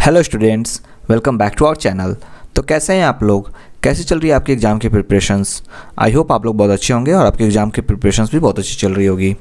Hello students, welcome back to our channel. तो कैसे हैं आप लोग? कैसे चल रही है आपकी एग्ज़ाम की प्रिपरेशंस? आई होप आप लोग बहुत अच्छे होंगे और आपके एग्ज़ाम की प्रिपरेशंस भी बहुत अच्छी चल रही होगी।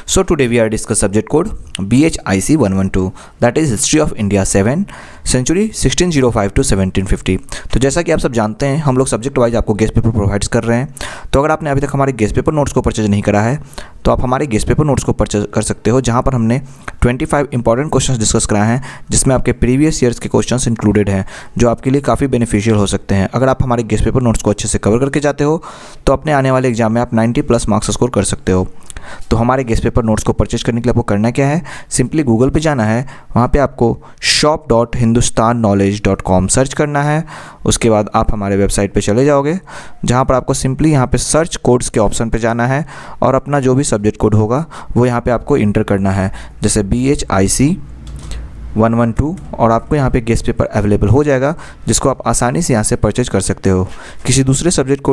So today we are discuss subject code BHIC 112, that is history of India 7 century 1605 to 1750। तो जैसा कि आप सब जानते हैं, हम लोग सब्जेक्ट वाइज आपको गेस्ट पेपर प्रोवाइड्स कर रहे हैं। तो अगर आपने अभी तक हमारे गेस्ट पेपर नोट्स को परचेज नहीं करा है तो आप हमारे गेस्ट पेपर नोट्स को परचेज कर सकते हो, जहाँ पर हमने 25 इंपॉर्टेंट क्वेश्चंस डिस्कस कराए हैं, जिसमें आपके प्रीवियस ईयर्स के क्वेश्चंस इंक्लूडेड हैं, जो आपके लिए काफ़ी बेनिफिशियल हो सकते हैं। अगर आप हमारे गेस्ट पेपर नोट्स को अच्छे से कवर करके जाते हो तो अपने आने वाले एग्जाम में आप 90+ मार्क्स स्कोर कर सकते हो। तो हमारे गेस्ट पेपर नोट्स को परचेज करने के लिए आपको करना क्या है, सिंपली गूगल पे जाना है, वहाँ पे आपको shop.hindustanknowledge.com सर्च करना है। उसके बाद आप हमारे वेबसाइट पे चले जाओगे, जहाँ पर आपको सिंपली यहाँ पे सर्च कोड्स के ऑप्शन पे जाना है और अपना जो भी सब्जेक्ट कोड होगा वो यहाँ पे आपको इंटर करना है, जैसे BHIC 112, और आपको यहाँ पे गेस्ट पेपर अवेलेबल हो जाएगा, जिसको आप आसानी से यहाँ से परचेज कर सकते हो। किसी दूसरे सब्जेक्ट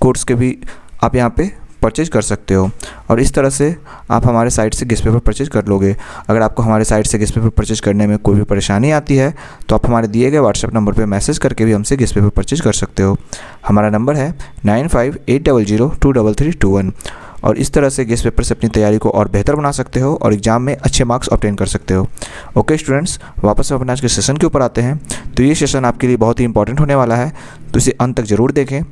कोड्स के भी आप यहाँ पे परचेज कर सकते हो, और इस तरह से आप हमारे साइट से गेस्ट पेपर परचेज कर लोगे। अगर आपको हमारे साइट से गेस्ट पेपर परचेज करने में कोई भी परेशानी आती है तो आप हमारे दिए गए व्हाट्सएप नंबर पे मैसेज करके भी हमसे गेस्ट पेपर परचेज कर सकते हो। हमारा नंबर है 9580023321, और इस तरह से गेस्ट पेपर से अपनी तैयारी को और बेहतर बना सकते हो और एग्जाम में अच्छे मार्क्स ऑब्टेन कर सकते हो। ओके स्टूडेंट्स, वापस से अपने आज के सेशन के ऊपर आते हैं। तो ये सेशन आपके लिए बहुत ही इंपॉर्टेंट होने वाला है, तो इसे अंत तक ज़रूर देखें।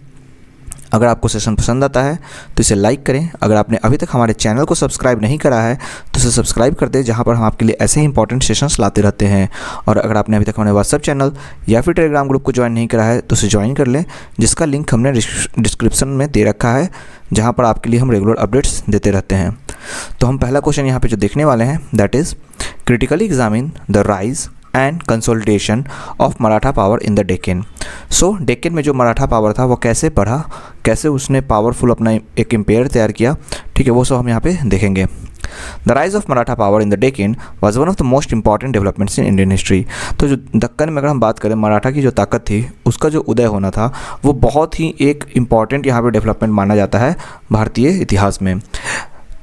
अगर आपको सेशन पसंद आता है तो इसे लाइक करें। अगर आपने अभी तक हमारे चैनल को सब्सक्राइब नहीं करा है तो इसे सब्सक्राइब कर दें, जहां पर हम आपके लिए ऐसे ही इंपॉर्टेंट सेशंस लाते रहते हैं। और अगर आपने अभी तक हमारे व्हाट्सएप चैनल या फिर टेलीग्राम ग्रुप को ज्वाइन नहीं करा है तो उसे ज्वाइन कर लें, जिसका लिंक हमने डिस्क्रिप्शन में दे रखा है, जहाँ पर आपके लिए हम रेगुलर अपडेट्स देते रहते हैं। तो हम पहला क्वेश्चन यहाँ पर जो देखने वाले हैं, that is critically examine the rise and consolidation of Maratha power in the Deccan. So Deccan में जो मराठा पावर था वो कैसे बढ़ा, कैसे उसने पावरफुल अपना एक एम्पायर तैयार किया, ठीक है, वो सब हम यहाँ पे देखेंगे। The rise of Maratha power in the Deccan was one of the most important developments in Indian history. तो जो दक्कन में अगर हम बात करें, मराठा की जो ताकत थी, उसका जो उदय होना था, वो बहुत ही एक इम्पॉर्टेंट यहाँ पे डेवलपमेंट माना जाता है भारतीय इतिहास में।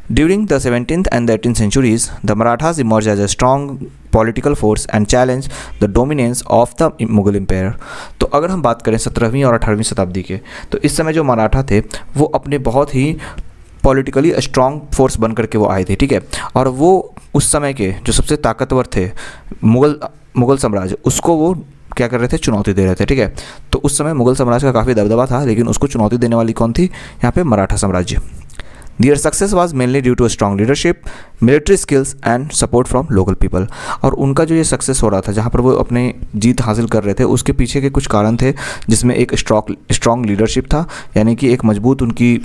During the 17th and the 18th centuries, the Marathas emerged as a strong political force and challenged the dominance of the Mughal Empire। तो अगर हम बात करें 17वीं और 18वीं शताब्दी के, तो इस समय जो मराठा थे वो अपने बहुत ही पॉलिटिकली स्ट्रॉन्ग फोर्स बन करके वो आए थे, ठीक है। और वो उस समय के जो सबसे ताकतवर थे मुग़ल साम्राज्य, उसको वो क्या कर रहे थे, चुनौती दे रहे थे, ठीक है। तो उस समय मुग़ल साम्राज्य का काफ़ी दबदबा था, लेकिन उसको चुनौती देने वाली कौन थी, यहाँ पे मराठा साम्राज्य। Their success was mainly due to strong leadership, military skills and support from local people। और उनका जो ये सक्सेस हो रहा था, जहाँ पर वो अपने जीत हासिल कर रहे थे, उसके पीछे के कुछ कारण थे, जिसमें एक स्ट्रॉन्ग लीडरशिप था, यानी कि एक मजबूत उनकी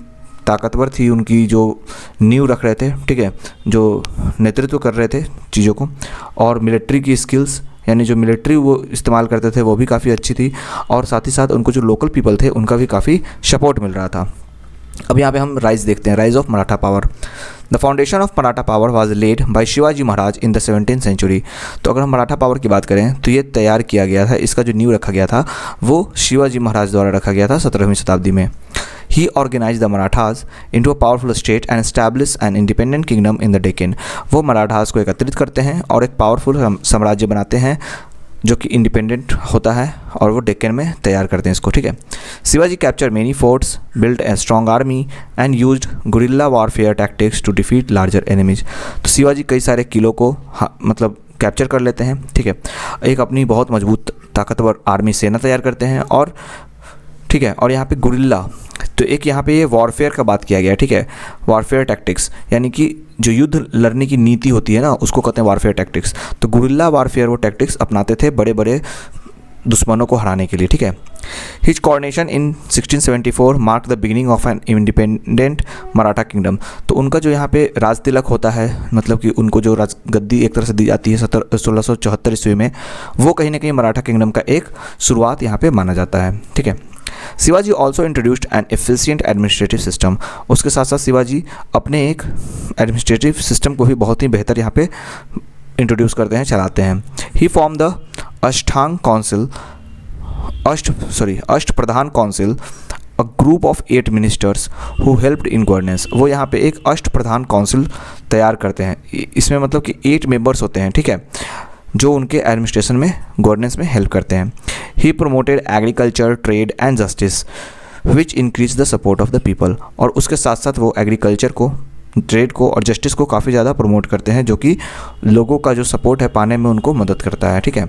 ताकतवर थी, उनकी जो नींव रख रहे थे, ठीक है, जो नेतृत्व कर रहे थे चीज़ों को, और मिलिट्री की स्किल्स, यानी जो मिलिट्री वो इस्तेमाल करते थे वो भी काफ़ी अच्छी थी, और साथ ही साथ उनको जो लोकल पीपल थे उनका भी काफ़ी सपोर्ट मिल रहा था। अब यहाँ पे हम राइज देखते हैं, rise of Maratha power. The foundation of Maratha power was laid by Shivaji Maharaj in the 17th century. तो अगर हम मराठा पावर की बात करें तो ये तैयार किया गया था, इसका जो नींव रखा गया था वो शिवाजी महाराज द्वारा रखा गया था 17वीं शताब्दी में। He organise the Marathas into a powerful state and establish an independent kingdom in the Deccan. वो मराठास को एकत्रित करते हैं और एक पावरफुल साम्राज्य बनाते हैं, जो कि इंडिपेंडेंट होता है, और वो डेक्कन में तैयार करते हैं इसको, ठीक है। Shivaji capture many forts, build a strong army and used guerrilla warfare tactics to defeat larger enemies. तो शिवाजी कई सारे किलों को मतलब कैप्चर कर लेते हैं, ठीक है, एक अपनी बहुत मजबूत ताकतवर आर्मी सेना तैयार करते हैं, और ठीक है, और यहाँ पे गुरिल्ला, तो एक यहाँ पे ये वॉरफेयर का बात किया गया है, ठीक है, वॉरफेयर टैक्टिक्स, यानी कि जो युद्ध लड़ने की नीति होती है ना, उसको कहते हैं वॉरफेयर टैक्टिक्स। तो गुरिल्ला वॉरफेयर वो टैक्टिक्स अपनाते थे बड़े बड़े दुश्मनों को हराने के लिए, ठीक है। His coronation in 1674 mark the beginning of an independent Maratha kingdom. तो उनका जो यहाँ पे राज तिलक होता है, मतलब कि उनको जो राज गद्दी एक तरह से दी जाती है 1674 ईस्वी में, वो कहीं ना कहीं मराठा किंगडम का एक शुरुआत यहाँ पे माना जाता है, ठीक है। Shivaji also introduced N efficient administrative system. उसके साथ साथ शिवाजी अपने एक एडमिनिस्ट्रेटिव सिस्टम को भी बहुत ही बेहतर यहाँ पे इंट्रोड्यूस करते हैं, चलाते हैं। ही form the Ashta Pradhan council, a group of 8 ministers who helped in governance. वो यहाँ पे एक अष्ट प्रधान काउंसिल तैयार करते हैं, इसमें मतलब कि 8 मेंबर्स होते हैं, ठीक है। जो उनके एडमिनिस्ट्रेशन में, गवर्नेंस में हेल्प करते हैं। He promoted agriculture, trade and justice which increase the support of the people. और उसके साथ साथ वो एग्रीकल्चर को, ट्रेड को और जस्टिस को काफ़ी ज़्यादा प्रमोट करते हैं, जो कि लोगों का जो सपोर्ट है पाने में उनको मदद करता है। ठीक है।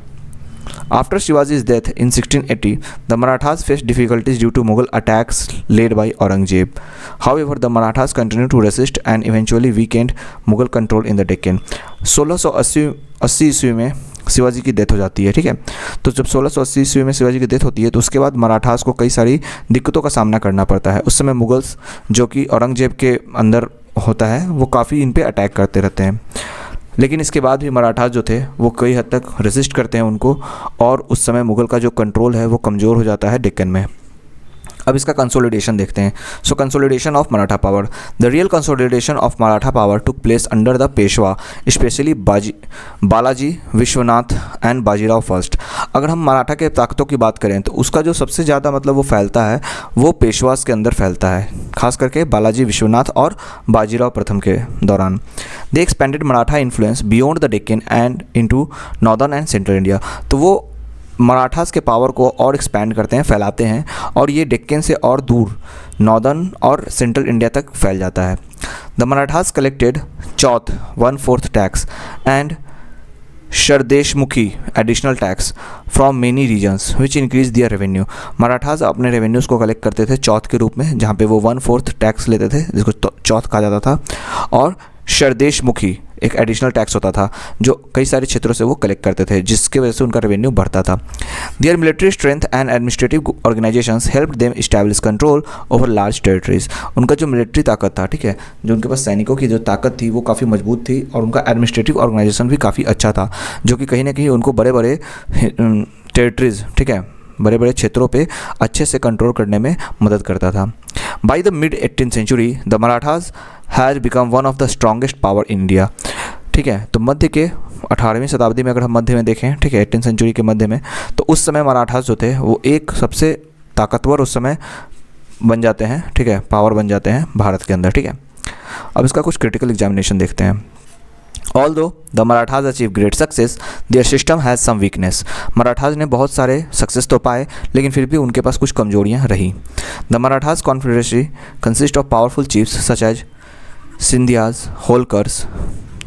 After Shivaji's death in 1680 the Marathas face difficulties due to Mughal attacks led by Aurangzeb. However the Marathas continue to resist and eventually weakened Mughal control in the Deccan. 1680 ईस्वी में शिवाजी की डेथ हो जाती है। ठीक है। तो जब 1680 ईस्वी में शिवाजी की डेथ होती है तो उसके बाद मराठास को कई सारी दिक्कतों का सामना करना पड़ता है। उस समय मुगल्स, जो कि औरंगजेब के अंदर होता है, वो काफ़ी इन पे अटैक करते रहते हैं, लेकिन इसके बाद भी मराठास जो थे वो कई हद तक रेसिस्ट करते हैं उनको, और उस समय मुगल का जो कंट्रोल है वो कमज़ोर हो जाता है डेक्कन में। अब इसका कंसोलिडेशन देखते हैं। So consolidation of Maratha power. The real consolidation of Maratha power took place under the Peshwa, especially Balaji Vishwanath and Bajirao first. अगर हम मराठा के ताकतों की बात करें तो उसका जो सबसे ज़्यादा मतलब वो फैलता है वो पेशवास के अंदर फैलता है, खास करके बालाजी विश्वनाथ और बाजीराव प्रथम के दौरान। They expanded Maratha influence beyond the Deccan and into northern and central India. तो वो मराठास के पावर को और एक्सपैंड करते हैं, फैलाते हैं, और ये डेक्कन से और दूर नॉर्दर्न और सेंट्रल इंडिया तक फैल जाता है। The Marathas collected chauth 1/4 tax and sardeshmukhi additional tax from many regions which increase their revenue. Marathas अपने रेवेन्यूज़ को कलेक्ट करते थे चौथ के रूप में, जहाँ पे वो 1/4 टैक्स लेते थे, जिसको चौथ कहा जाता था, और शरदेशमुखी एक एडिशनल टैक्स होता था जो कई सारे क्षेत्रों से वो कलेक्ट करते थे, जिसके वजह से उनका रेवेन्यू बढ़ता था। Their military strength and administrative organisations helped them establish control over large territories. उनका जो मिलिट्री ताकत था, ठीक है, जो उनके पास सैनिकों की जो ताकत थी वो काफ़ी मजबूत थी, और उनका एडमिनिस्ट्रेटिव ऑर्गेनाइजेशन भी काफ़ी अच्छा था, जो कि कहीं ना कहीं उनको बड़े बड़े टेरिटरीज, ठीक है, बड़े बड़े क्षेत्रों पे अच्छे से कंट्रोल करने में मदद करता था। By the mid 18th century the Marathas has become one of the strongest power in India. ठीक है। तो मध्य के 18वीं शताब्दी में अगर हम मध्य में देखें, ठीक है, 18th सेंचुरी के मध्य में, तो उस समय मराठास जो थे वो एक सबसे ताकतवर उस समय बन जाते हैं, ठीक है, पावर बन जाते हैं भारत के अंदर। ठीक है। अब इसका कुछ क्रिटिकल एग्जामिनेशन देखते हैं। Although the Marathas achieved great success, their system has some weakness. Marathas ने बहुत सारे सक्सेस तो पाए, लेकिन फिर भी उनके पास कुछ कमजोरियां रहीं। The Marathas confederacy consists of powerful chiefs such as Scindias, Holkars,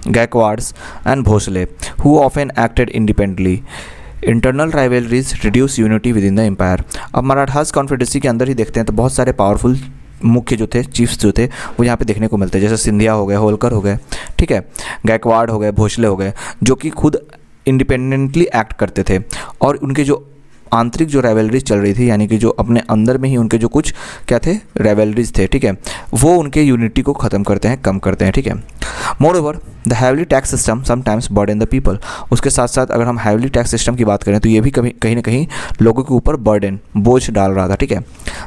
Gaikwads, and Bhosle, who often acted independently. Internal rivalries reduce unity within the empire. अब मराठास कॉन्फेडरेसी के अंदर ही देखते हैं तो बहुत सारे पावरफुल मुख्य जो थे, चीफ्स जो थे, वो यहाँ पे देखने को मिलते हैं, जैसे सिंधिया हो गए, होलकर हो गए, ठीक है, गायकवाड़ हो गए, भोसले हो गए, जो कि खुद इंडिपेंडेंटली एक्ट करते थे, और उनके जो आंतरिक जो राइवलरीज चल रही थी, यानी कि जो अपने अंदर में ही उनके जो कुछ क्या थे, राइवलरीज थे, ठीक है, वो उनके यूनिटी को ख़त्म करते हैं, कम करते हैं। ठीक है। More over the heavily tax system sometimes burden the people. उसके साथ साथ अगर हम हैवली टैक्स सिस्टम की बात करें तो ये भी कहीं ना कहीं लोगों के ऊपर बर्डन, बोझ डाल रहा था। ठीक है।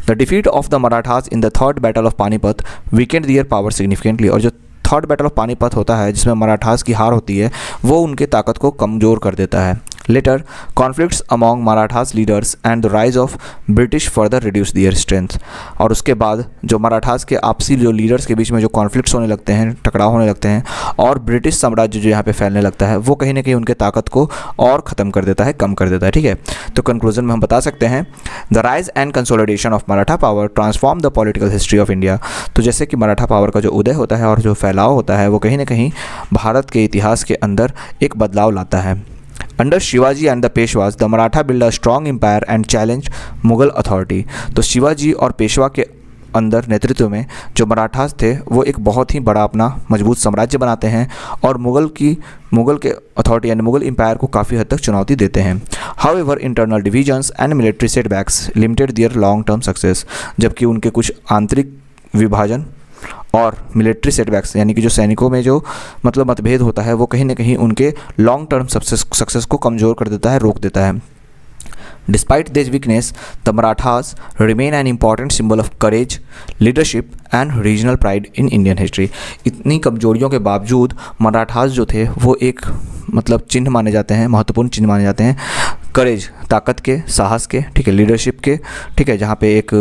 The defeat of the Marathas in the third battle of Panipat weakened their power significantly. और जो थर्ड बैटल ऑफ पानीपत होता है जिसमें मराठास की हार होती है, वो उनके ताकत को कमज़ोर कर देता है। Later conflicts among Marathas leaders and the rise of British further reduce their strength. और उसके बाद जो मराठास के आपसी जो लीडर्स के बीच में जो कॉन्फ्लिक्ट्स होने लगते हैं, टकराव होने लगते हैं, और ब्रिटिश साम्राज्य जो यहाँ पे फैलने लगता है, वो कहीं ना कहीं उनके ताकत को और ख़त्म कर देता है, कम कर देता है। ठीक है। तो कंक्लूजन में हम बता सकते हैं the rise and consolidation of Maratha power transform the political history of India. तो जैसे कि मराठा पावर का जो उदय होता है और जो फैलाव होता है, वो कहीं ना कहीं भारत के इतिहास के अंदर एक बदलाव लाता है। Under Shivaji and the Peshwas the Maratha build a strong empire and challenge Mughal authority. तो शिवाजी और पेशवा के अंदर नेतृत्व में जो मराठास थे वो एक बहुत ही बड़ा अपना मजबूत साम्राज्य बनाते हैं, और मुगल के अथॉरिटी यानी मुगल एम्पायर को काफ़ी हद तक चुनौती देते हैं। However internal divisions and military setbacks limited their long term success. जबकि उनके कुछ आंतरिक विभाजन और मिलिट्री सेटबैक्स यानी कि जो सैनिकों में जो मतलब मतभेद होता है, वो कहीं ना कहीं उनके लॉन्ग टर्म सक्सेस को कमज़ोर कर देता है, रोक देता है। Despite this weakness, the Marathas remain an important symbol of courage, leadership and regional pride in Indian history. इतनी कमजोरियों के बावजूद मराठास जो थे वो एक मतलब चिन्ह माने जाते हैं, महत्वपूर्ण चिन्ह माने जाते हैं, करेज, ताकत के, साहस के, ठीक है, लीडरशिप के, ठीक है, जहाँ पे एक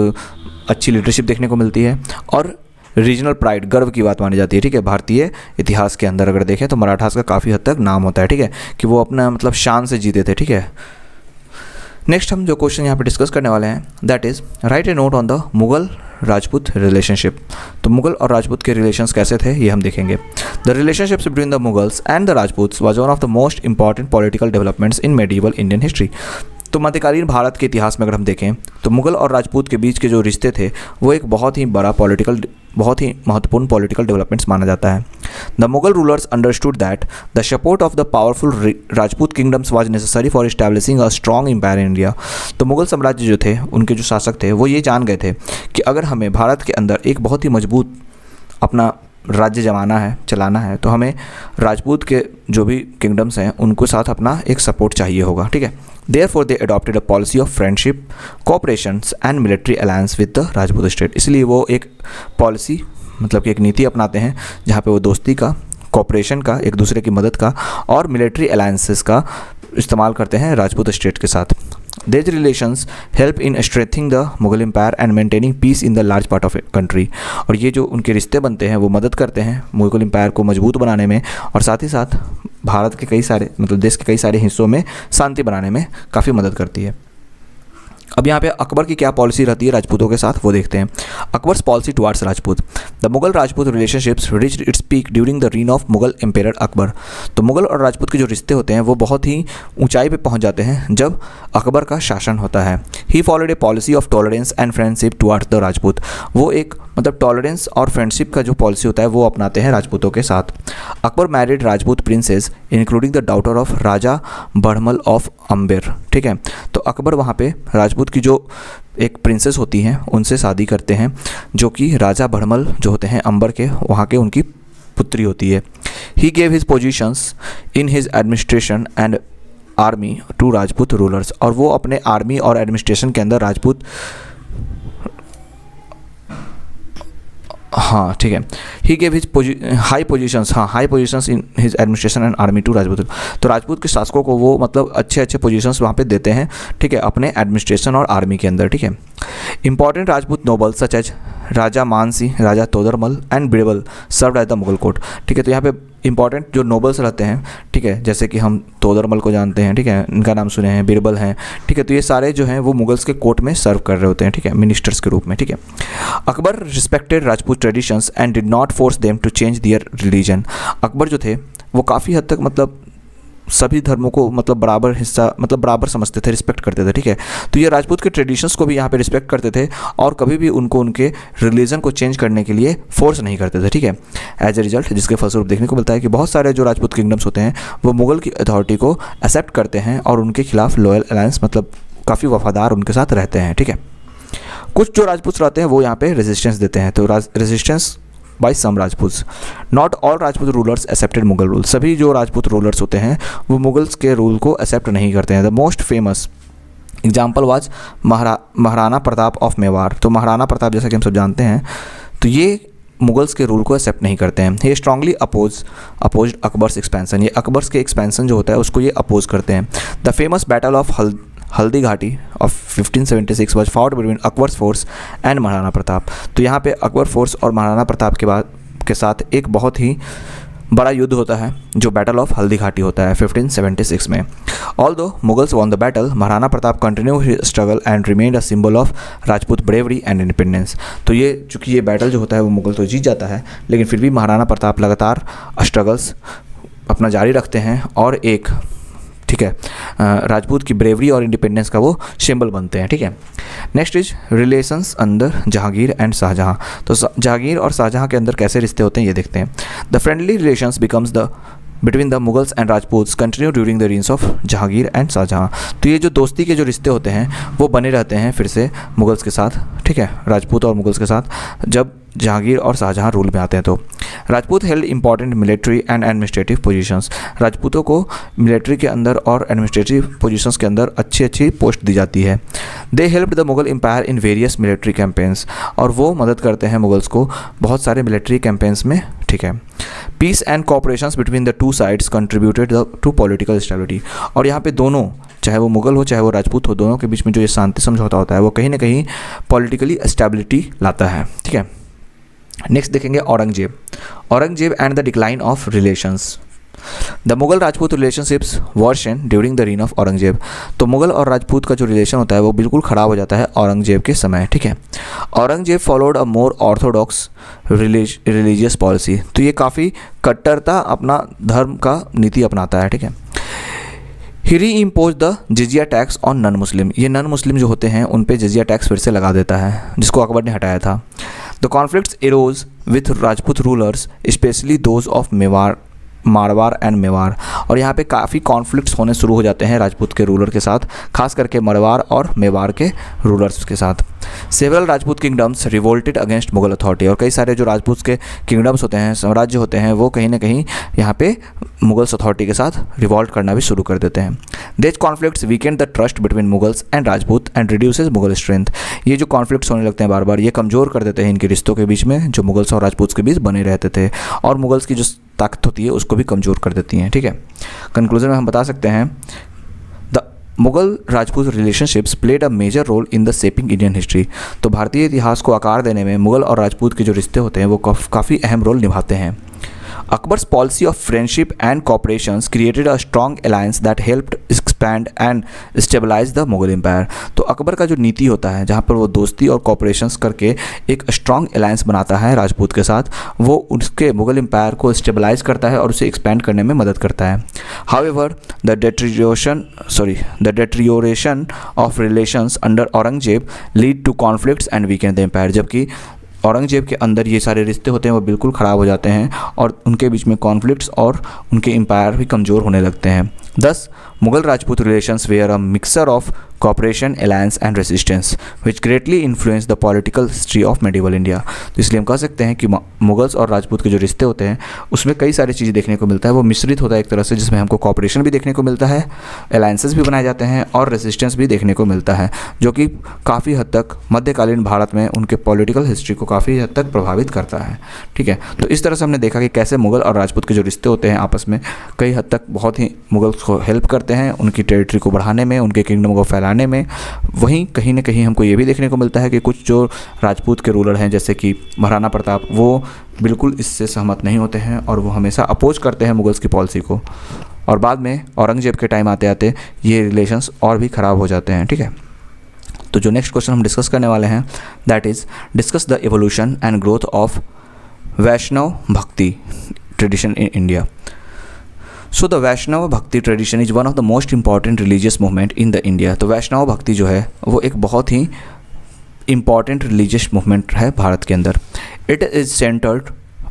अच्छी लीडरशिप देखने को मिलती है, और रीजनल प्राइड, गर्व की बात मानी जाती है, ठीक है। भारतीय इतिहास के अंदर अगर देखें तो मराठास का काफ़ी हद तक नाम होता है, ठीक है, कि वो अपना मतलब शान से जीते थे, ठीक है। नेक्स्ट हम जो क्वेश्चन यहाँ पे डिस्कस करने वाले हैं that is right A note on the Mughal Rajput relationship. तो मुगल और राजपूत के रिलेशंस कैसे थे ये हम देखेंगे। The relationships between the Mughals and the Rajputs was one of the most important political developments in medieval Indian history. तो मध्यकालीन भारत के इतिहास में अगर हम देखें तो मुगल और राजपूत के बीच के जो रिश्ते थे वो एक बहुत ही महत्वपूर्ण पॉलिटिकल डेवलपमेंट्स माना जाता है। The Mughal rulers understood that the support of the powerful Rajput kingdoms was necessary for establishing a strong empire in India. तो मुगल साम्राज्य जो थे, उनके जो शासक थे, वो ये जान गए थे कि अगर हमें भारत के अंदर एक बहुत ही मजबूत अपना राज्य चलाना है तो हमें राजपूत के जो भी किंगडम्स हैं उनको साथ अपना एक सपोर्ट चाहिए होगा, ठीक है। Therefore they adopted a policy of friendship, cooperations and military alliance with the Rajput state। इसलिए वो एक पॉलिसी मतलब कि एक नीति अपनाते हैं जहाँ पे वो दोस्ती का, कोऑपरेशन का, एक दूसरे की मदद का और मिलिट्री अलायंसेस का इस्तेमाल करते हैं राजपूत स्टेट के साथ। These relations help in strengthening the Mughal Empire and maintaining peace in the large part of country। और ये जो उनके रिश्ते बनते हैं वो मदद करते हैं मुगल एम्पायर को मजबूत बनाने में और साथ ही साथ भारत के कई सारे मतलब देश के कई सारे हिस्सों में शांति बनाने में काफ़ी मदद करती है। अब यहाँ पे अकबर की क्या पॉलिसी रहती है राजपूतों के साथ वो देखते हैं। Akbar's policy towards Rajput. The Mughal Rajput relationships reached its peak during the reign of Mughal emperor Akbar. तो मुगल और राजपूत के जो रिश्ते होते हैं वो बहुत ही ऊंचाई पे पहुंच जाते हैं जब अकबर का शासन होता है। He followed A policy of tolerance and friendship towards the Rajput. वो एक मतलब टॉलरेंस और फ्रेंडशिप का जो पॉलिसी होता है वो अपनाते हैं राजपूतों के साथ। Akbar married Rajput princesses including the daughter of Raja Bharmal of Amber, ठीक है। तो अकबर वहाँ पे राजपूत की जो एक प्रिंसेस होती हैं उनसे शादी करते हैं जो कि राजा बढ़मल जो होते हैं अंबर के, वहाँ के उनकी पुत्री होती है। He gave his positions in his administration and army to Rajput rulers. और वो अपने आर्मी और एडमिनिस्ट्रेशन के अंदर राजपूत हाँ ठीक है he gave his high positions in his administration and army to Rajput. तो राजपूत के शासकों को वो मतलब अच्छे पोजीशंस वहाँ पे देते हैं, ठीक है, अपने एडमिनिस्ट्रेशन और आर्मी के अंदर, ठीक है। Important Rajput noble such as Raja Man Singh, Raja Todarmal and Birbal served as the Mughal court, ठीक है। तो यहाँ पे इंपॉर्टेंट जो नोबल्स रहते हैं, ठीक है, जैसे कि हम तोदरमल को जानते हैं, ठीक है, इनका नाम सुने हैं, बिरबल हैं, ठीक है। तो ये सारे जो हैं वो मुगल्स के कोर्ट में सर्व कर रहे होते हैं, ठीक है, मिनिस्टर्स के रूप में, ठीक है। Akbar respected Rajput traditions and did not force them to change their religion. Akbar जो थे वो काफ़ी हद तक मतलब सभी धर्मों को मतलब बराबर समझते थे, रिस्पेक्ट करते थे, ठीक है। तो ये राजपूत के ट्रेडिशंस को भी यहाँ पे रिस्पेक्ट करते थे और कभी भी उनको उनके रिलीजन को चेंज करने के लिए फोर्स नहीं करते थे, ठीक है। एज ए रिजल्ट जिसके फलस्वरूप देखने को मिलता है कि बहुत सारे जो राजपूत किंगडम्स होते हैं वो मुगल की अथॉरिटी को एक्सेप्ट करते हैं और उनके खिलाफ लॉयल अलायंस मतलब काफ़ी वफादार उनके साथ रहते हैं, ठीक है। कुछ जो राजपूत रहते हैं वो यहाँ पे रेजिस्टेंस देते हैं। तो resistance by some Rajput, not all Rajput rulers accepted Mughal rule. सभी जो राजपूत रूलर्स होते हैं वो मुगल्स के रूल को एक्सेप्ट नहीं करते हैं। The most famous example was Maharana Pratap of Mewar. तो महाराणा प्रताप जैसा कि हम सब जानते हैं तो ये मुगल्स के रूल को एक्सेप्ट नहीं करते हैं। ये स्ट्रांगली अपोज्ड अकबर्स एक्सपेंशन। ये अकबर्स के एक्सपेंशन जो होता है उसको ये अपोज करते हैं। The famous battle of Haldi Ghati of 1576 was fought between Akbar's force and Maharana Pratap. तो यहाँ पे अकबर फोर्स और महाराणा प्रताप के साथ एक बहुत ही बड़ा युद्ध होता है जो बैटल ऑफ हल्दी घाटी होता है 1576 में। Although Mughals won the battle, Maharana Pratap continue his struggle and remained a symbol of Rajput bravery and independence. तो ये चूँकि ये बैटल जो होता है वो मुगल तो जीत जाता है लेकिन फिर भी महाराणा प्रताप लगातार स्ट्रगल्स अपना जारी रखते हैं और एक, ठीक है, राजपूत की ब्रेवरी और इंडिपेंडेंस का वो सिंबल बनते हैं, ठीक है। नेक्स्ट इज रिलेशंस अंदर जहांगीर एंड शाहजहाँ। तो जहांगीर और शाहजहाँ के अंदर कैसे रिश्ते होते हैं ये देखते हैं। The friendly relations becomes the between the Mughals and Rajputs continue during the reigns of Jahangir and Shahjahan. तो ये जो दोस्ती के जो रिश्ते होते हैं वो बने रहते हैं फिर से मुगल्स के साथ, ठीक है, राजपूत और मुगल्स के साथ जब जहांगीर और शाहजहाँ रूल में आते हैं। तो Rajput held important military and administrative positions. राजपूतों को मिलिट्री के अंदर और एडमिनिस्ट्रेटिव पोजीशंस के अंदर अच्छी पोस्ट दी जाती है। They helped the Mughal empire in various military campaigns. और वो मदद करते हैं मुगल्स को बहुत सारे मिलिट्री कैंपेन्स में, ठीक है। Peace and cooperations between the two sides contributed to political stability. और यहाँ पे दोनों, चाहे वो मुगल हो चाहे वो राजपूत हो, दोनों के बीच में जो ये शांति समझौता होता है वो कहीं ना कहीं पॉलिटिकली स्टेबिलिटी लाता है, ठीक है। नेक्स्ट देखेंगे Aurangzeb and the decline of relations. The Mughal Rajput relationships worsen during the reign of Aurangzeb. तो मुगल और राजपूत का जो रिलेशन होता है वो बिल्कुल ख़राब हो जाता है औरंगजेब के समय, ठीक है। Aurangzeb followed a more Orthodox religious policy. तो ये काफ़ी कट्टरता अपना धर्म का नीति अपनाता है, ठीक है। He reimpose the jizya tax on non Muslim. ये नॉन मुस्लिम जो होते हैं उन पे जिजिया टैक्स फिर से लगा देता है, जिसको अकबर ने हटाया था। The conflicts arrows with Rajput rulers specially those of Marwar and Mewar. और यहाँ पे काफ़ी कॉन्फ्लिक्ट्स होने शुरू हो जाते हैं राजपूत के रूलर के साथ, खास करके मारवाड़ और मेवाड़ के रूलर्स के साथ। Several Rajput kingdoms revolted against Mughal authority. और कई सारे जो राजपूत के किंगडम्स होते हैं, साम्राज्य होते हैं, वो कहीं ना कहीं यहाँ पे मुगल्स अथॉरिटी के साथ रिवॉल्ट करना भी शुरू कर देते हैं। This conflicts Weeknd the trust between Mughals and Rajput and reduces Mughal strength. ये जो कॉन्फ्लिक्ट्स होने लगते हैं बार बार, ये कमज़ोर कर देते हैं इनके रिश्तों के बीच में जो मुगल्स और राजपूत के बीच बने रहते थे, और मुगल्स की जो ताकत होती है उसको भी कमज़ोर कर देती हैं, ठीक है। कंक्लूजन में हम बता सकते हैं the Mughal Rajput relationships played a major role in the shaping Indian history. तो भारतीय इतिहास को आकार देने में मुगल और राजपूत के जो रिश्ते होते हैं वो काफ़ी अहम रोल निभाते हैं। Akbar's policy of friendship and cooperations created a strong alliance that helped expand and stabilize the Mughal Empire। तो अकबर का जो नीति होता है जहाँ पर वो दोस्ती और कॉपरेशंस करके एक स्ट्रॉन्ग अलायंस बनाता है राजपूत के साथ, वो उसके मुगल एम्पायर को स्टेबलाइज करता है और उसे एक्सपैंड करने में मदद करता है। However, the deterioration of relations under Aurangzeb lead to conflicts and weakened the empire। जबकि औरंगजेब के अंदर ये सारे रिश्ते होते हैं वो बिल्कुल ख़राब हो जाते हैं और उनके बीच में कॉन्फ्लिक्ट्स और उनके एम्पायर भी कमज़ोर होने लगते हैं। Thus Mughal Rajput relations were a mixture of cooperation, alliance and resistance which greatly influence the political history of medieval India. तो इसलिए हम कह सकते हैं कि मुगल्स और राजपूत के जो रिश्ते होते हैं उसमें कई सारी चीज़ें देखने को मिलता है, वो मिश्रित होता है एक तरह से, जिसमें हमको कॉपरेशन भी देखने को मिलता है, अलायंसेस भी बनाए जाते हैं और रेजिस्टेंस भी देखने को मिलता है, जो कि काफ़ी हद तक मध्यकालीन भारत में उनके पॉलिटिकल हिस्ट्री को काफ़ी हद तक प्रभावित करता है, ठीक है। तो इस तरह से हमने देखा कि कैसे मुगल और राजपूत के जो रिश्ते होते हैं आपस में कई हद तक बहुत ही मुगल्स को हेल्प करते हैं उनकी टेरिटरी को बढ़ाने में, उनके किंगडम को फैलाने में। वहीं कहीं ना कहीं हमको ये भी देखने को मिलता है कि कुछ जो राजपूत के रूलर हैं जैसे कि महाराणा प्रताप, वो बिल्कुल इससे सहमत नहीं होते हैं और वो हमेशा अपोज करते हैं मुगल्स की पॉलिसी को, और बाद में औरंगजेब के टाइम आते आते ये रिलेशंस और भी ख़राब हो जाते हैं, ठीक है। तो जो नेक्स्ट क्वेश्चन हम डिस्कस करने वाले हैं that is discuss the evolution and growth of Vaishnav bhakti tradition in India. So the Vaishnav bhakti tradition is one of the most important religious movement in the India. तो वैष्णव भक्ति जो है वो एक बहुत ही इंपॉर्टेंट रिलीजियस मूवमेंट है भारत के अंदर। It is centred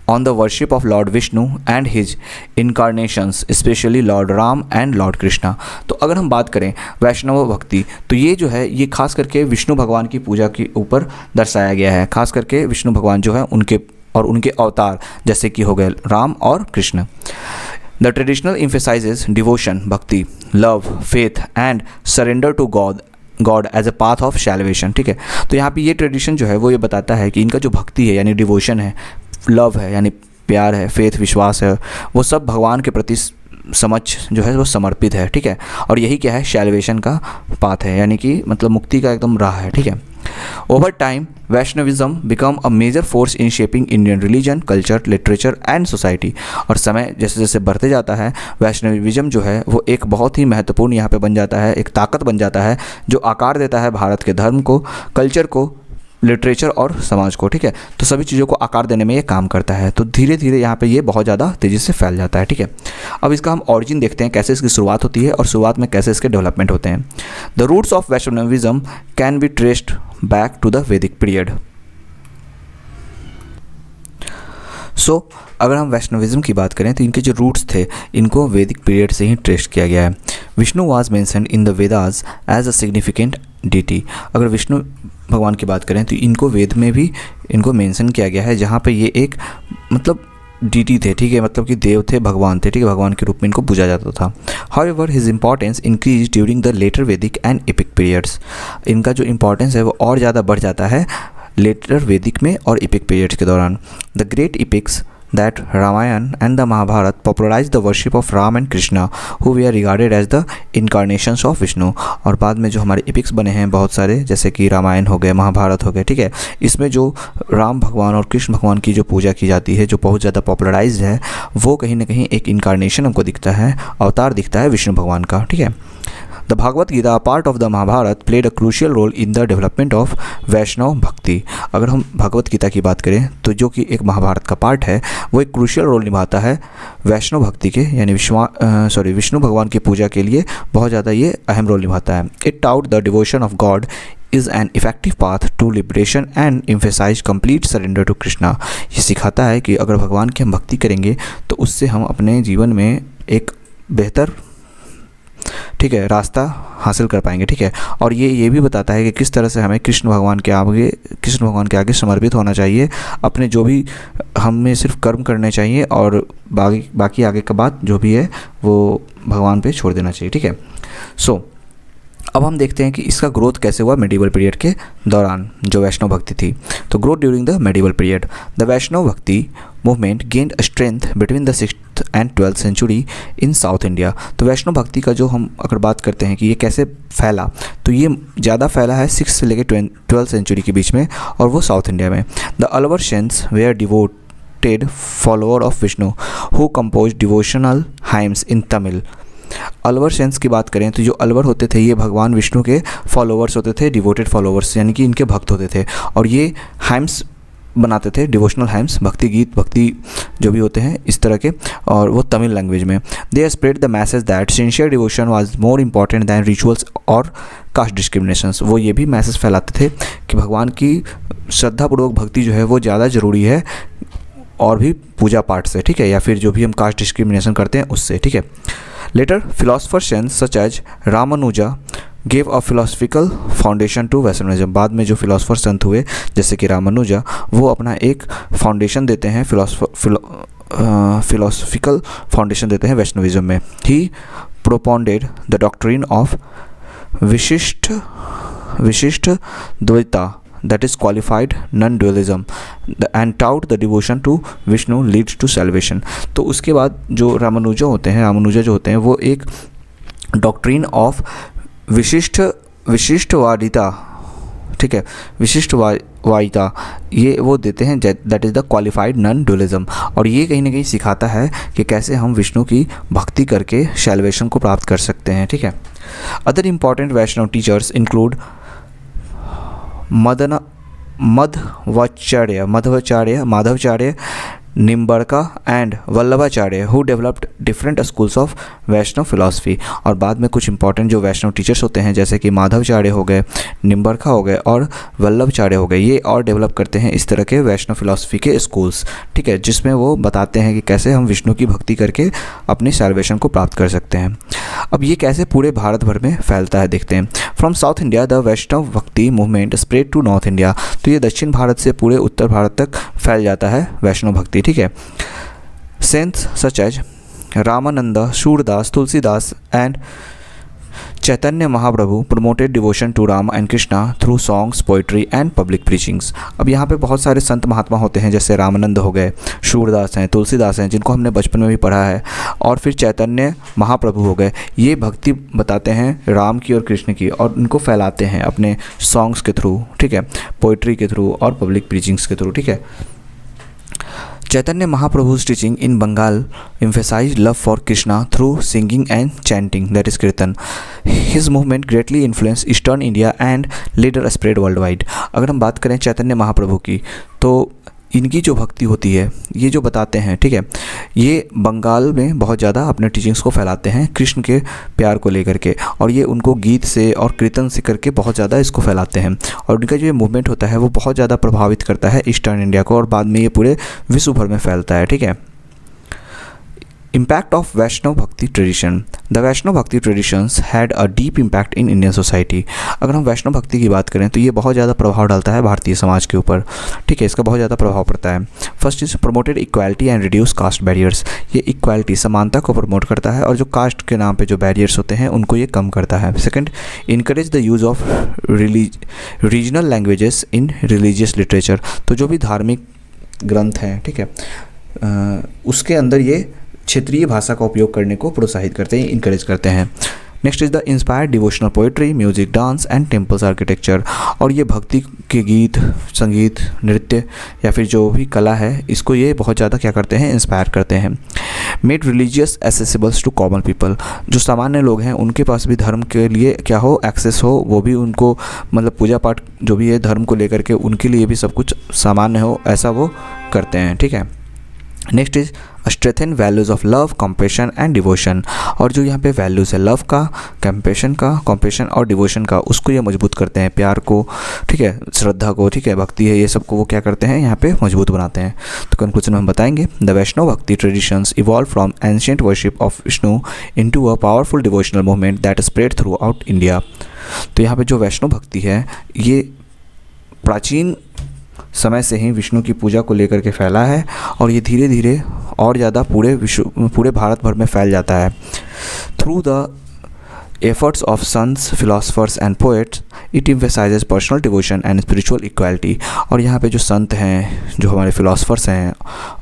on the worship of Lord Vishnu and his incarnations, specially Lord Ram and Lord Krishna. तो अगर हम बात करें वैष्णव भक्ति, तो ये जो है ये खास करके विष्णु भगवान की पूजा के ऊपर दर्शाया गया है। खास करके विष्णु भगवान जो है उनके और उनके अवतार जैसे कि हो गए राम और Krishna. The traditional emphasizes devotion, bhakti, love, faith and surrender to God as a path of salvation, ठीक है। तो यहाँ पे ये ट्रेडिशन जो है वो ये बताता है कि इनका जो भक्ति है यानी डिवोशन है, लव है यानी प्यार है, फेथ विश्वास है, वो सब भगवान के प्रति समझ जो है वो समर्पित है, ठीक है। और यही क्या है, सैल्वेशन का पाथ है, यानी कि मतलब मुक्ति का एकदम राह है, ठीक है। Over time Vaishnavism become a major force in shaping Indian religion, culture, literature and society. और समय जैसे जैसे बढ़ते जाता है वैष्णविज्म जो है वो एक बहुत ही महत्वपूर्ण यहाँ पे बन जाता है, एक ताकत बन जाता है जो आकार देता है भारत के धर्म को, कल्चर को, लिटरेचर और समाज को, ठीक है। तो सभी चीज़ों को आकार देने में ये काम करता है। तो धीरे धीरे यहाँ पे ये बहुत ज़्यादा तेज़ी से फैल जाता है, ठीक है। अब इसका हम ऑरिजिन देखते हैं, कैसे इसकी शुरुआत होती है और शुरुआत में कैसे इसके डेवलपमेंट होते हैं। The roots of Vaishnavism can be traced back to the Vedic period. So अगर हम वैष्णविज्म की बात करें तो इनके जो रूट्स थे इनको वैदिक पीरियड से ही ट्रेस किया गया है। Vishnu was mentioned in the Vedas as a significant deity. अगर विष्णु भगवान की बात करें तो इनको वेद में भी इनको मेंशन किया गया है, जहाँ पे ये एक मतलब डीटी थे, ठीक है, मतलब कि देव थे, भगवान थे, ठीक है, भगवान के रूप में इनको पूजा जाता था। However his importance increase during the later Vedic and epic periods. इनका जो इंपॉर्टेंस है वो और ज़्यादा बढ़ जाता है लेटर वैदिक में और एपिक पीरियड्स के दौरान। The great epics that Ramayana and the Mahabharata popularized the worship of Ram and Krishna, who were regarded as the incarnations of Vishnu। और बाद में जो हमारे एपिक्स बने हैं बहुत सारे, जैसे कि रामायण हो गए, महाभारत हो गए, ठीक है, इसमें जो राम भगवान और कृष्ण भगवान की जो पूजा की जाती है, जो बहुत ज़्यादा पॉपुलराइज्ड है, वो कहीं ना कहीं एक इनकारनेशन हमको दिखता है, अवतार दिखता है विष्णु भगवान का, ठीक है। The Bhagavat Gita, a part of the Mahabharata, played a crucial role in the development of Vaishnav bhakti. अगर हम भगवत गीता की बात करें तो जो कि एक महाभारत का पार्ट है, वो एक क्रूशियल रोल निभाता है वैष्णव भक्ति के, यानी विष्णु भगवान की पूजा के लिए बहुत ज़्यादा ये अहम रोल निभाता है। It taught the devotion of god is an effective path to liberation and emphasise complete surrender to Krishna. ये सिखाता है कि अगर भगवान की हम भक्ति करेंगे तो उससे हम अपने जीवन में एक बेहतर, ठीक है, रास्ता हासिल कर पाएंगे, ठीक है। और ये भी बताता है कि किस तरह से हमें कृष्ण भगवान के आगे समर्पित होना चाहिए, अपने जो भी हमें सिर्फ कर्म करने चाहिए और बाकी आगे का बात जो भी है वो भगवान पे छोड़ देना चाहिए, ठीक है। सो अब हम देखते हैं कि इसका ग्रोथ कैसे हुआ मेडिवल पीरियड के दौरान, जो वैष्णव भक्ति थी। तो growth during the medieval period, the Vaishnav bhakti movement gained strength between the 6th and 12th century in South India. तो वैष्णव भक्ति का जो हम अगर बात करते हैं कि ये कैसे फैला, तो ये ज़्यादा फैला है 6 से लेकर 12th सेंचुरी के बीच में, और वो साउथ इंडिया में। The Alvars were devoted follower of Vishnu who compose devotional hymns in Tamil. Alvars की बात करें तो जो अलवर होते थे ये भगवान विष्णु के फॉलोअर्स होते थे, डिवोटेड फॉलोअर्स, यानी कि इनके भक्त होते थे, और ये हाइम्स बनाते थे, डिवोशनल हाइम्स, भक्ति गीत, भक्ति जो भी होते हैं इस तरह के, और वो तमिल लैंग्वेज में। They spread the message that sincere devotion was more important than rituals और कास्ट डिस्क्रिमिनेशंस। वो ये भी मैसेज फैलाते थे कि भगवान की श्रद्धापूर्वक भक्ति जो है वो ज़्यादा ज़रूरी है और भी पूजा पाठ से, ठीक है, या फिर जो भी हम कास्ट डिस्क्रिमिनेशन करते हैं उससे, ठीक है। Later, philosophers such as Ramanuja gave a philosophical foundation to Vaishnavism। बाद में जो फिलोसफर संत हुए जैसे कि रामानुजा, वो अपना एक फाउंडेशन देते हैं, फिलोसफिकल फाउंडेशन देते हैं वैष्णविज्म में। He propounded the doctrine of विशिष्ट Dvaita, that is qualified non-dualism, and taught the devotion to Vishnu leads to salvation। तो उसके बाद जो रामानुजा जो होते हैं वो एक डॉक्ट्रिन ऑफ विशिष्टवादिता, ठीक है, विशिष्टवादिता ये वो देते हैं, that is the qualified non dualism. और ये कहीं ना कहीं सिखाता है कि कैसे हम विष्णु की भक्ति करके सैल्वेशन को प्राप्त कर सकते हैं, ठीक है। Other important Vaishnav teachers include Madhvacharya, Nimbarka and Vallabhacharya, who developed different schools of Vaishnav philosophy. और बाद में कुछ इंपॉर्टेंट जो वैष्णव टीचर्स होते हैं जैसे कि माधवाचार्य हो गए, निम्बरका हो गए और वल्लभाचार्य हो गए, ये और डेवलप करते हैं इस तरह के वैष्णव फिलॉसफी के स्कूल्स, ठीक है, जिसमें वो बताते हैं कि कैसे हम विष्णु की भक्ति करके अपनी सैल्वेशन को प्राप्त कर सकते हैं। अब ये कैसे पूरे भारत भर में फैलता है देखते हैं। From south India the Vaishnav bhakti movement spread to north India. तो ये दक्षिण भारत से पूरे उत्तर भारत तक फैल जाता है वैष्णव भक्ति, ठीक है। Saints such as Ramanand, Surdas, Tulsidas and Chaitanya Mahaprabhu promoted devotion to Ram and Krishna through songs, poetry and public preachings. अब यहाँ पे बहुत सारे संत महात्मा होते हैं, जैसे रामानंद हो गए, सूरदास हैं, तुलसीदास हैं, जिनको हमने बचपन में भी पढ़ा है, और फिर चैतन्य महाप्रभु हो गए। ये भक्ति बताते हैं राम की और कृष्ण की, और उनको फैलाते हैं अपने सॉन्ग्स के थ्रू, ठीक है, पोइट्री के थ्रू और पब्लिक प्रीचिंग्स के थ्रू, ठीक है। Chaitanya Mahaprabhu's teaching in Bengal emphasized love for Krishna through singing and chanting, that is Kirtan. His movement greatly influenced Eastern India and later spread worldwide। अगर हम बात करें चैतन्य महाप्रभु की, तो इनकी जो भक्ति होती है, ये जो बताते हैं, ठीक है, ये बंगाल में बहुत ज़्यादा अपने टीचिंग्स को फैलाते हैं कृष्ण के प्यार को लेकर के, और ये उनको गीत से और कीर्तन से करके बहुत ज़्यादा इसको फैलाते हैं, और उनका जो ये मूवमेंट होता है वो बहुत ज़्यादा प्रभावित करता है ईस्टर्न इंडिया को, और बाद में ये पूरे विश्व भर में फैलता है, ठीक है। Impact of Vaishnav Bhakti tradition। The Vaishnav Bhakti traditions had a deep impact in Indian society। अगर हम वैष्णव भक्ति की बात करें तो ये बहुत ज़्यादा प्रभाव डालता है भारतीय समाज के ऊपर, ठीक है, इसका बहुत ज़्यादा प्रभाव पड़ता है। First is promoted equality and reduce caste barriers. ये इक्वालिटी, समानता को प्रमोट करता है, और जो कास्ट के नाम पे जो बैरियर्स होते हैं उनको ये कम करता है। Second, encourage the use of regional languages in religious literature. तो जो भी धार्मिक ग्रंथ हैं, ठीक है, उसके अंदर ये क्षेत्रीय भाषा का उपयोग करने को प्रोत्साहित करते हैं, इनकरेज करते हैं। Next is the inspired devotional poetry, music, dance and temples architecture. और ये भक्ति के गीत, संगीत, नृत्य या फिर जो भी कला है, इसको ये बहुत ज़्यादा क्या करते हैं, इंस्पायर करते हैं। Made religious accessibles to common people, जो सामान्य लोग हैं उनके पास भी धर्म के लिए क्या हो, एक्सेस हो, वो भी उनको मतलब पूजा पाठ जो भी है धर्म को लेकर के उनके लिए भी सब कुछ सामान्य हो, ऐसा वो करते हैं। ठीक है। Next is strengthen values of love, compassion and devotion. और जो यहाँ पे वैल्यूज़ है लव का, कंपैशन और डिवोशन का, उसको ये मजबूत करते हैं, प्यार को, ठीक है, श्रद्धा को, ठीक है, भक्ति है, ये सब को वो क्या करते हैं, यहाँ पे मजबूत बनाते हैं। तो कंक्लूजन में हम बताएंगे, द वैष्णव भक्ति traditions evolve from ancient worship of Vishnu into a powerful devotional movement that spread through out India. तो यहाँ पे जो वैष्णव भक्ति है ये प्राचीन समय से ही विष्णु की पूजा को लेकर के फैला है और ये धीरे धीरे और ज़्यादा पूरे भारत भर में फैल जाता है। Through the efforts of sons, philosophers and poets, it emphasizes personal devotion and spiritual equality. और यहाँ पे जो संत हैं, जो हमारे फिलोसफर्स हैं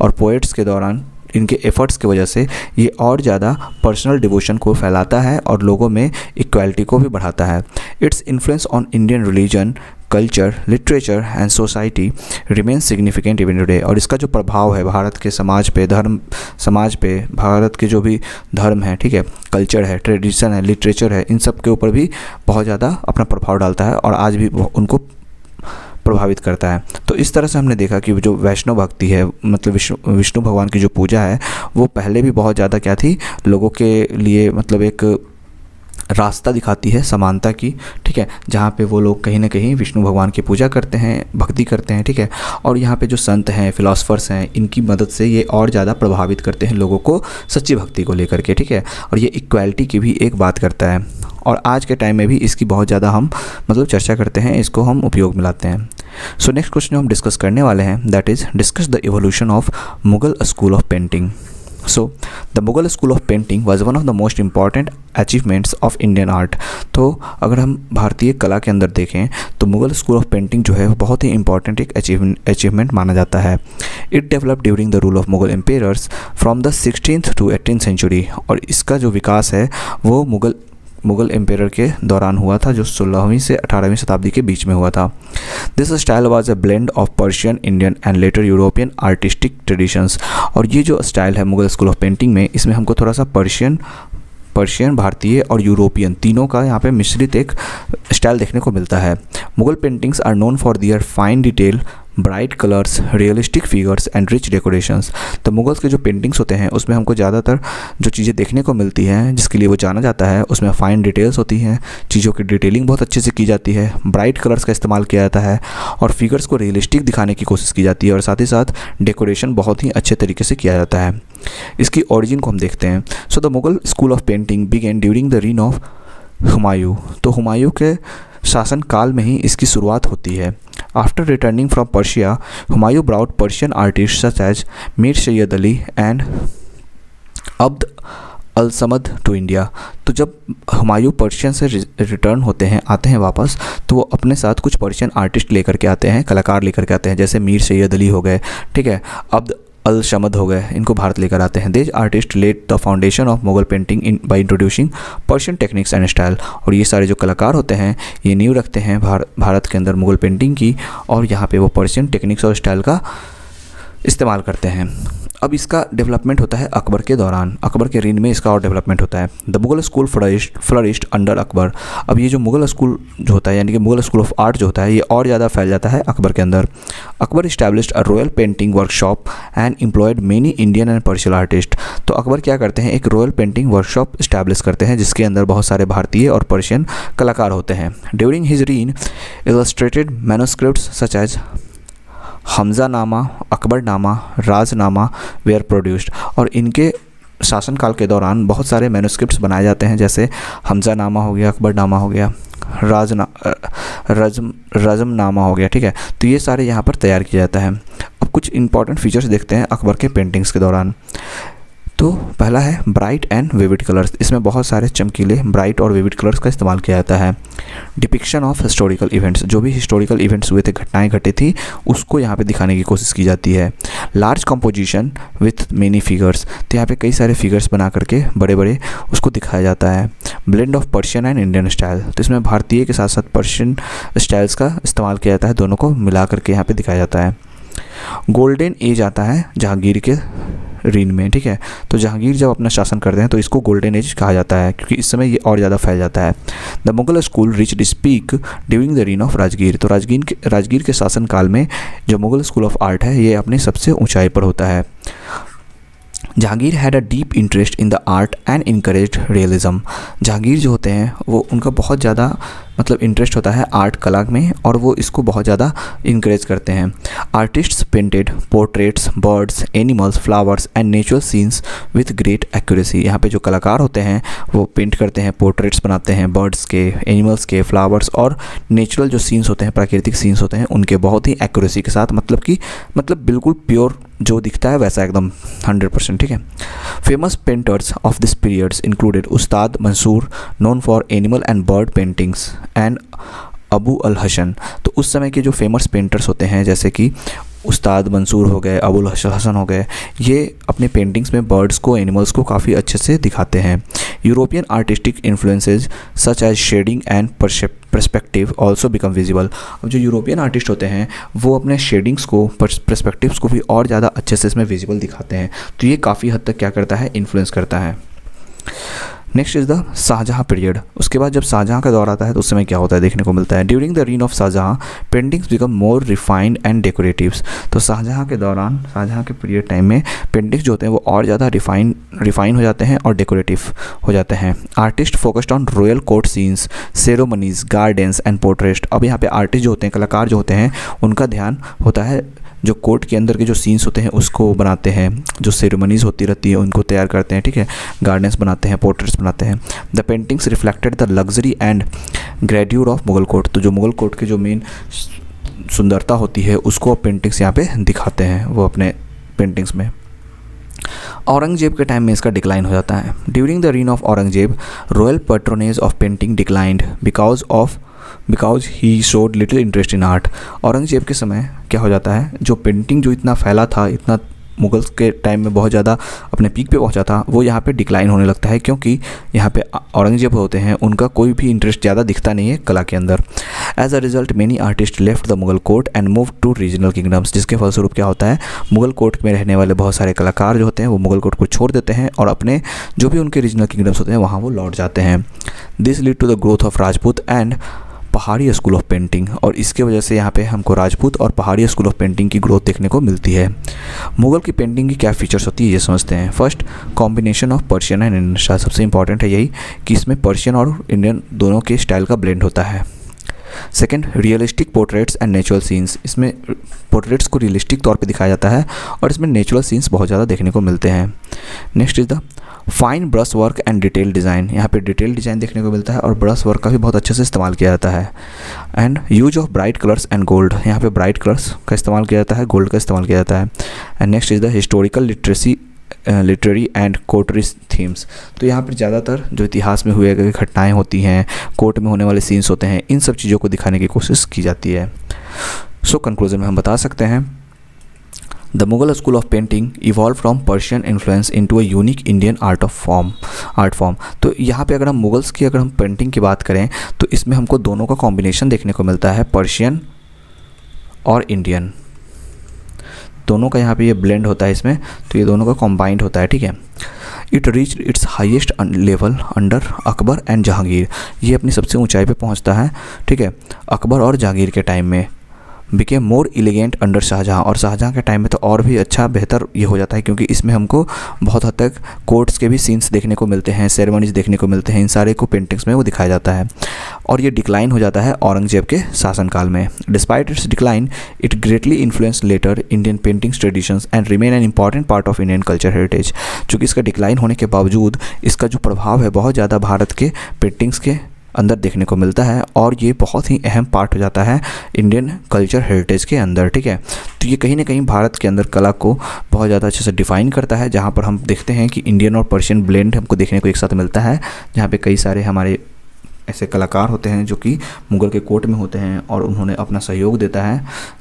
और पोएट्स के दौरान इनके एफर्ट्स की वजह से ये और ज़्यादा पर्सनल डिवोशन को फैलाता है और लोगों में इक्वालिटी को भी बढ़ाता है। Its influence on Indian religion, culture, literature and society remain significant even today. और इसका जो प्रभाव है भारत के समाज पे, धर्म समाज पे, भारत के जो भी धर्म है, ठीक है, कल्चर है, ट्रेडिशन है, लिटरेचर है, इन सब के ऊपर भी बहुत ज़्यादा अपना प्रभाव डालता है और आज भी उनको प्रभावित करता है। तो इस तरह से हमने देखा कि जो वैष्णव भक्ति है, मतलब विष्णु भगवान की जो पूजा है, वो पहले भी बहुत ज़्यादा क्या थी, लोगों के लिए मतलब एक रास्ता दिखाती है समानता की, ठीक है, जहाँ पे वो लोग कहीं ना कहीं विष्णु भगवान की पूजा करते हैं, भक्ति करते हैं, ठीक है। और यहाँ पे जो संत हैं, फिलोसफर्स हैं, इनकी मदद से ये और ज़्यादा प्रभावित करते हैं लोगों को सच्ची भक्ति को लेकर के, ठीक है। और ये इक्वालिटी की भी एक बात करता है और आज के टाइम में भी इसकी बहुत ज़्यादा हम मतलब चर्चा करते हैं, इसको हम उपयोग में लाते हैं। सो नेक्स्ट क्वेश्चन हम डिस्कस करने वाले हैं, that is discuss the evolution of Mughal school of painting. So, the Mughal school of painting was one of the most important achievements of Indian art। तो अगर हम भारतीय कला के अंदर देखें तो मुगल स्कूल ऑफ पेंटिंग जो है वो बहुत ही इंपॉर्टेंट एक अचीवमेंट माना जाता है। It develop during the rule of Mughal empires from the 16th to 18th century. और इसका जो विकास है वो मुगल एम्पेयर के दौरान हुआ था, जो 16वीं से 18वीं शताब्दी के बीच में हुआ था। This style was a blend of Persian, Indian and later European artistic traditions. और ये जो स्टाइल है मुगल स्कूल ऑफ पेंटिंग में, इसमें हमको थोड़ा सा पर्शियन, भारतीय और यूरोपियन तीनों का यहाँ पे मिश्रित एक स्टाइल देखने को मिलता है। Mughal paintings are known for their fine detail, bright colours, realistic figures and rich decorations. तो मुगल्स के जो पेंटिंग्स होते हैं उसमें हमको ज़्यादातर जो चीज़ें देखने को मिलती हैं, जिसके लिए वो जाना जाता है, उसमें फाइन डिटेल्स होती हैं, चीज़ों की डिटेलिंग बहुत अच्छे से की जाती है, ब्राइट कलर्स का इस्तेमाल किया जाता है और फिगर्स को रियलिस्टिक दिखाने की कोशिश की जाती है और साथ ही साथ डेकोरेशन बहुत ही अच्छे तरीके से किया जाता है। इसकी ओरिजिन को हम देखते हैं। So the Mughal school of painting began during the reign of Humayun. तो हुमायूं के शासन काल में ही इसकी शुरुआत होती है। After returning from Persia, Humayun brought Persian artist such as Mir Syed Ali and Abd al Samad to India. तो जब हुमायूं पर्शियन से रिटर्न होते हैं, आते हैं वापस, तो वो अपने साथ कुछ पर्शियन आर्टिस्ट लेकर के आते हैं, कलाकार लेकर के आते हैं, जैसे मीर सैयद अली हो गए, ठीक है, अब्द अल समद हो गए, इनको भारत लेकर आते हैं। These artists led the foundation of Mughal painting in by introducing Persian techniques and style. और ये सारे जो कलाकार होते हैं ये नींव रखते हैं भारत के अंदर मुगल पेंटिंग की, और यहाँ पे वो पर्शियन टेक्निक्स और स्टाइल का इस्तेमाल करते हैं। अब इसका डेवलपमेंट होता है अकबर के दौरान, अकबर के रीन में इसका और डेवलपमेंट होता है। The Mughal school flourished under Akbar. अब ये जो मुगल स्कूल जो होता है, यानी कि मुगल स्कूल ऑफ आर्ट जो होता है, ये और ज़्यादा फैल जाता है अकबर के अंदर। Akbar established a royal painting workshop and employed many Indian and Persian artist. तो अकबर क्या करते हैं, एक रॉयल पेंटिंग वर्कशॉप इस्टेब्लिश करते हैं जिसके अंदर बहुत सारे भारतीय और पर्शियन कलाकार होते हैं। During his reign illustrated manuscripts such as Hamzanama, Akbarnama, Razmnama were produced. और इनके शासनकाल के दौरान बहुत सारे मैन्युस्क्रिप्ट्स बनाए जाते हैं, जैसे हमज़ानामा हो गया, अकबरनामा हो गया, रज़मनामा हो गया, ठीक है। तो ये सारे यहाँ पर तैयार किया जाता है। अब कुछ इंपॉर्टेंट फीचर्स देखते हैं अकबर के पेंटिंग्स के दौरान। तो पहला है ब्राइट एंड विविड कलर्स, इसमें बहुत सारे चमकीले ब्राइट और विविड कलर्स का इस्तेमाल किया जाता है। डिपिक्शन ऑफ हिस्टोरिकल इवेंट्स, जो भी हिस्टोरिकल इवेंट्स हुए थे, घटनाएं घटी थी, उसको यहाँ पे दिखाने की कोशिश की जाती है। Large composition with many figures, तो यहाँ पे कई सारे फिगर्स बना करके बड़े बड़े उसको दिखाया जाता है। Blend of Persian and Indian style, तो इसमें भारतीय के साथ साथ पर्शियन स्टाइल्स का इस्तेमाल किया जाता है, दोनों को मिला करके यहाँ पे दिखाया जाता है। गोल्डन एज आता है जहांगीर के रीन में, ठीक है। तो जहांगीर जब अपना शासन करते हैं तो इसको गोल्डन एज कहा जाता है, क्योंकि इस समय ये और ज़्यादा फैल जाता है। The Mughal school reached its peak during the reign of Rajgir, तो राजगीर के शासन काल में जो मुगल स्कूल ऑफ आर्ट है ये अपनी सबसे ऊंचाई पर होता है। Jahangir had a deep interest in the art and encouraged realism, Jahangir जो होते हैं वो उनका बहुत ज़्यादा मतलब इंटरेस्ट होता है आर्ट कला में, और वो इसको बहुत ज़्यादा इनकरेज करते हैं। Artists painted portraits, birds, animals, flowers and natural scenes with great accuracy, यहाँ पे जो कलाकार होते हैं वो पेंट करते हैं, पोर्ट्रेट्स बनाते हैं बर्ड्स के, एनिमल्स के, फ्लावर्स और नेचुरल जो सीन्स होते हैं, प्राकृतिक सीन्स होते हैं, उनके बहुत ही एक्यूरेसी के साथ, मतलब बिल्कुल प्योर जो दिखता है वैसा एकदम 100%, ठीक है। Famous painters of this periods included Ustad Mansur known for animal and bird paintings and Abu al Hasan, तो उस समय के जो फेमस पेंटर्स होते हैं जैसे कि उस्ताद मंसूर हो गए, अबुल हसन हो गए, ये अपने पेंटिंग्स में बर्ड्स को, एनिमल्स को काफ़ी अच्छे से दिखाते हैं। European artistic influences such as shading and perspective also become visible, अब जो यूरोपियन आर्टिस्ट होते हैं वो अपने शेडिंग्स को, पर्सपेक्टिव्स को भी और ज़्यादा अच्छे से इसमें विजिबल दिखाते हैं, तो ये काफ़ी हद तक क्या करता है, इन्फ्लुएंस करता है। Next is the Shah Jahan period, उसके बाद जब शाहजहाँ का दौर आता है तो उस समय क्या होता है देखने को मिलता है। During the reign of Shah Jahan paintings become more refined and decoratives, तो शाहजहाँ के दौरान, शाहजहाँ के पीरियड टाइम में पेंटिंग्स जो होते हैं वो और ज़्यादा रिफाइन हो जाते हैं और डेकोरेटिव हो जाते हैं। Artist focused on royal court scenes, ceremonies, gardens and portrait, अब यहाँ पे आर्टिस्ट जो होते हैं, कलाकार जो होते हैं, उनका ध्यान होता है जो कोर्ट के अंदर के जो सीन्स होते हैं उसको बनाते हैं, जो सेरेमनीज होती रहती है उनको तैयार करते हैं, ठीक है, गार्डन्स बनाते हैं, पोर्ट्रेट्स बनाते हैं। The paintings reflected the luxury and grandeur of Mughal court, तो जो मुगल कोर्ट के जो मेन सुंदरता होती है उसको पेंटिंग्स यहाँ पे दिखाते हैं वो अपने पेंटिंग्स में। औरंगजेब के टाइम में इसका डिक्लाइन हो जाता है। During the reign of Aurangzeb royal patronage of painting declined because he showed little interest in art, Aurangzeb के समय क्या हो जाता है, जो पेंटिंग जो इतना फैला था, इतना मुगल्स के टाइम में बहुत ज़्यादा अपने पीक पे पहुंचा था, वो यहाँ पे डिक्लाइन होने लगता है, क्योंकि यहाँ पे औरंगजेब होते हैं उनका कोई भी इंटरेस्ट ज़्यादा दिखता नहीं है कला के अंदर। As a result many artist left the Mughal court and move to regional kingdoms, जिसके फलस्वरूप क्या होता है, मुगल कोर्ट में रहने वाले बहुत सारे कलाकार जो होते हैं वो मुगल कोर्ट को छोड़ देते हैं और अपने जो भी उनके रीजनल किंगडम्स होते हैं वहाँ वो लौट जाते हैं। This lead to the growth of Rajput and Pahari school of painting, और इसके वजह से यहाँ पे हमको राजपूत और पहाड़ी स्कूल ऑफ पेंटिंग की ग्रोथ देखने को मिलती है। मुगल की पेंटिंग की क्या फीचर्स होती है ये समझते हैं। First, combination of Persian and Indian style, सबसे इंपॉर्टेंट है यही कि इसमें पर्शियन और इंडियन दोनों के स्टाइल का ब्लेंड होता है। Second, realistic portraits and natural scenes, इसमें पोर्ट्रेट्स को रियलिस्टिक तौर पे दिखाया जाता है और इसमें नेचुरल सीन्स बहुत ज़्यादा देखने को मिलते हैं। Next is the fine brush work and detail design, यहाँ पे डिटेल डिज़ाइन देखने को मिलता है और ब्रश वर्क का भी बहुत अच्छे से इस्तेमाल किया जाता है। And use of bright colours and gold, यहाँ पे ब्राइट कलर्स का इस्तेमाल किया जाता है, गोल्ड का इस्तेमाल किया जाता है। And next is the historical literary and courtly themes, तो यहाँ पर ज़्यादातर जो इतिहास में हुए घटनाएं होती हैं, कोर्ट में होने वाले सीन्स होते हैं, इन सब चीज़ों को दिखाने की कोशिश की जाती है। सो कंक्लूजन में हम बता सकते हैं the Mughal school of painting evolve from Persian influence into a unique Indian art form. तो यहाँ पे अगर हम मुगल्स की अगर हम पेंटिंग की बात करें तो इसमें हमको दोनों का कॉम्बिनेशन देखने को मिलता है, पर्शियन और इंडियन, दोनों का यहाँ पे ये ब्लेंड होता है इसमें, तो ये दोनों का कॉम्बाइंड होता है, ठीक है। It reach its highest level under Akbar and Jahangir, ये अपनी सबसे ऊंचाई पे पहुंचता है, ठीक है, अकबर और जहांगीर के टाइम में। Became more elegant under Shah Jahan, और शाहजहाँ के टाइम में तो और भी अच्छा बेहतर ये हो जाता है, क्योंकि इसमें हमको बहुत हद तक कोर्ट्स के भी सीन्स देखने को मिलते हैं, सेरेमनीज देखने को मिलते हैं, इन सारे को पेंटिंग्स में वो दिखाया जाता है। और ये डिक्लाइन हो जाता है औरंगजेब के शासनकाल में। Despite its decline it greatly influence later Indian paintings traditions and remain an important part of Indian culture heritage, चूँकि इसका डिक्लाइन होने के बावजूद इसका जो प्रभाव है बहुत ज़्यादा भारत के पेंटिंग्स के अंदर देखने को मिलता है और ये बहुत ही अहम पार्ट हो जाता है इंडियन कल्चर हेरिटेज के अंदर, ठीक है। तो ये कहीं ना कहीं भारत के अंदर कला को बहुत ज़्यादा अच्छे से डिफ़ाइन करता है, जहाँ पर हम देखते हैं कि इंडियन और पर्शियन ब्लेंड हमको देखने को एक साथ मिलता है, जहाँ पे कई सारे हमारे ऐसे कलाकार होते हैं जो कि मुग़ल के कोर्ट में होते हैं और उन्होंने अपना सहयोग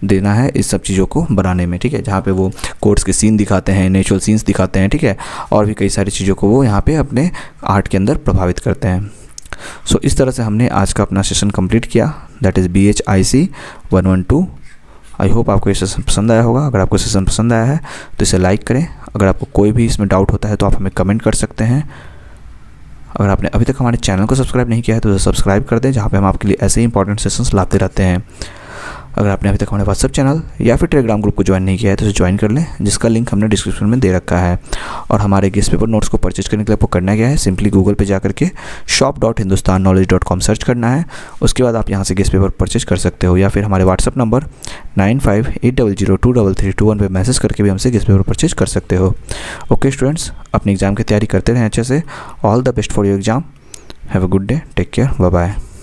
देना है इस सब चीज़ों को बनाने में, ठीक है। जहाँ पे वो कोर्ट्स के सीन दिखाते हैं, नेचुरल सीन्स दिखाते हैं, ठीक है, और भी कई सारी चीज़ों को वो यहाँ पे अपने आर्ट के अंदर प्रभावित करते हैं। सो इस तरह से हमने आज का अपना सेशन कंप्लीट किया, that is BHIC 112। I hope आपको ये सेशन पसंद आया होगा। अगर आपको सेशन पसंद आया है तो इसे लाइक करें। अगर आपको कोई भी इसमें डाउट होता है तो आप हमें कमेंट कर सकते हैं। अगर आपने अभी तक हमारे चैनल को सब्सक्राइब नहीं किया है तो उसे सब्सक्राइब कर दें, जहाँ पे हम आपके लिए ऐसे ही इंपॉर्टेंट सेशंस लाते रहते हैं। अगर आपने अभी तक हमारे व्हाट्सएप चैनल या फिर टेलीग्राम ग्रुप को ज्वाइन नहीं किया है तो उसे ज्वाइन कर लें, जिसका लिंक हमने डिस्क्रिप्शन में दे रखा है। और हमारे गेस्ट पेपर नोट्स को परचेज करने के लिए आपको करना क्या है, सिंपली गूगल पे जा करके shop.hindustanknowledge.com सर्च करना है। उसके बाद आप यहाँ से गेस्ट पेपर परचेज कर सकते हो, या फिर हमारे व्हाट्सएप नंबर 9580023321 पे मैसेज करके भी हमसे गेस्ट पेपर परचेज कर सकते हो। ओके स्टूडेंट्स, अपनी एग्ज़ाम की तैयारी करते रहें अच्छे से। All the best for your exam. Have a good day, take care, bye bye.